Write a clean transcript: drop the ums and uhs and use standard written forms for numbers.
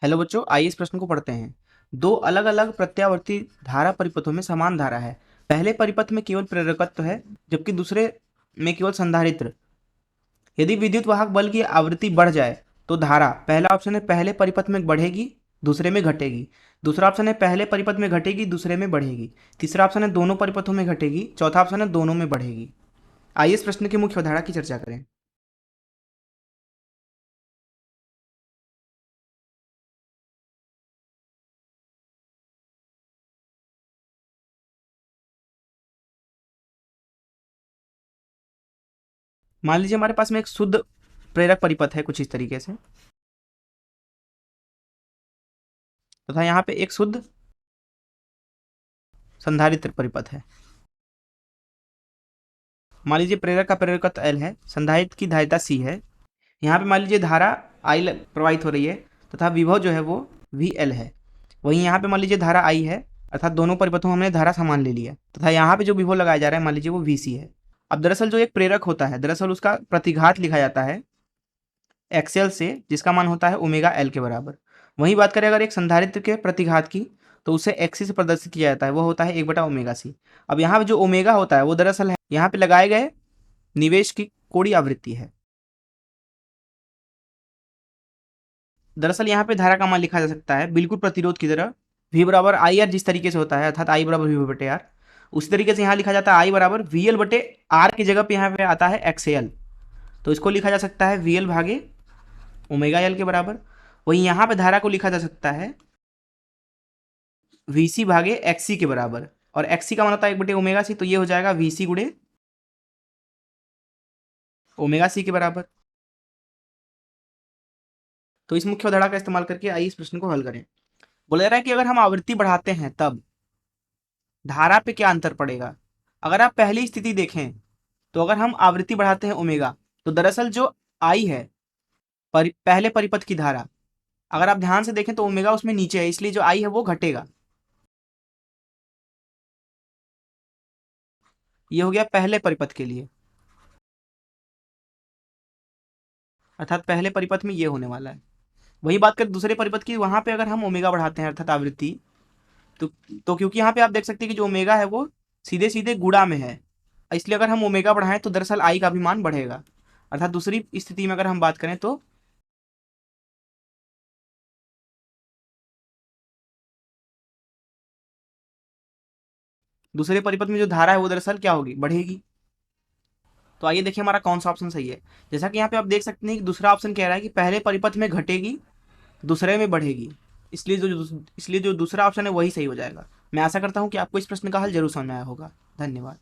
Hello बच्चों, आइए इस प्रश्न को पढ़ते हैं। दो अलग अलग प्रत्यावर्ती धारा परिपथों में समान धारा है। पहले परिपथ में केवल प्रेरकत्व है जबकि दूसरे में केवल संधारित्र। यदि विद्युत वाहक बल की आवृत्ति बढ़ जाए तो धारा, पहला ऑप्शन है पहले परिपथ में बढ़ेगी दूसरे में घटेगी, दूसरा ऑप्शन है पहले परिपथ में घटेगी दूसरे में बढ़ेगी, तीसरा ऑप्शन है दोनों परिपथों में घटेगी, चौथा ऑप्शन है दोनों में बढ़ेगी। आइए इस प्रश्न की मुख्य अवधारणा की चर्चा करें। मान लीजिए हमारे पास में एक शुद्ध प्रेरक परिपथ है कुछ इस तरीके से, तथा यहाँ पे एक शुद्ध संधारित्र परिपथ है। मान लीजिए प्रेरक का प्रेरकत्व L है, संधारित्र की धारिता C है। यहाँ पे मान लीजिए धारा I प्रवाहित हो रही है तथा विभव जो है वो VL है। वहीं यहाँ पे मान लीजिए धारा I है, अर्थात दोनों परिपथों में हमने धारा समान ले लिया तथा यहाँ पे जो विभव लगाया जा रहा है मान लीजिए वो VC है। अब दरअसल जो एक प्रेरक होता है, दरअसल उसका प्रतिघात लिखा जाता है XL से, जिसका मान होता है ओमेगा L के बराबर। वहीं बात करें अगर एक संधारित्र के प्रतिघात की, तो उसे XC से प्रदर्शित किया जाता है, वो होता है 1/ओमेगा C। अब यहाँ पे जो ओमेगा होता है वो दरअसल है यहाँ पे लगाए गए निवेश की कोणीय आवृत्ति है। दरअसल यहाँ पे धारा का मान लिखा जा सकता है बिल्कुल प्रतिरोध की तरह, V बराबर आई आर जिस तरीके से होता है, अर्थात I बराबर V बटे आर, उसी तरीके से यहाँ लिखा जाता है I बराबर VL बटे आर की जगह पे यहाँ पे आता है XL, तो इसको लिखा जा सकता है VL भागे ओमेगा L के बराबर। वहीं यहाँ पे धारा को लिखा जा सकता है VC भागे XC के बराबर, और XC का मान होता है 1/ओमेगा C, तो ये हो जाएगा VC गुणे ओमेगा C के बराबर। तो इस मुख्य अवधारणा का इस्तेमाल करके आइए इस प्रश्न को हल करें। बोला जा रहा है कि अगर हम आवृत्ति बढ़ाते हैं तब धारा पे क्या अंतर पड़ेगा। अगर आप पहली स्थिति देखें तो अगर हम आवृत्ति बढ़ाते हैं ओमेगा, तो दरअसल जो आई है पहले परिपथ की धारा, अगर आप ध्यान से देखें तो ओमेगा उसमें नीचे है, इसलिए जो आई है वो घटेगा। ये हो गया पहले परिपथ के लिए, अर्थात पहले परिपथ में ये होने वाला है। वही बात करें दूसरे परिपथ की, वहां पे अगर हम ओमेगा बढ़ाते हैं अर्थात आवृत्ति, तो क्योंकि यहाँ पे आप देख सकते हैं कि जो ओमेगा है वो सीधे सीधे गुणा में है, इसलिए अगर हम ओमेगा बढ़ाएं तो दरअसल आई का भी मान बढ़ेगा। अर्थात दूसरी स्थिति में अगर हम बात करें तो दूसरे परिपथ में जो धारा है वो दरअसल क्या होगी, बढ़ेगी। तो आइए देखिए हमारा कौन सा ऑप्शन सही है। जैसा कि यहाँ पे आप देख सकते हैं कि दूसरा ऑप्शन कह रहा है कि पहले परिपथ में घटेगी दूसरे में बढ़ेगी, इसलिए जो दूसरा ऑप्शन है वही सही हो जाएगा। मैं आशा करता हूँ कि आपको इस प्रश्न का हल जरूर समझ में आया होगा। धन्यवाद।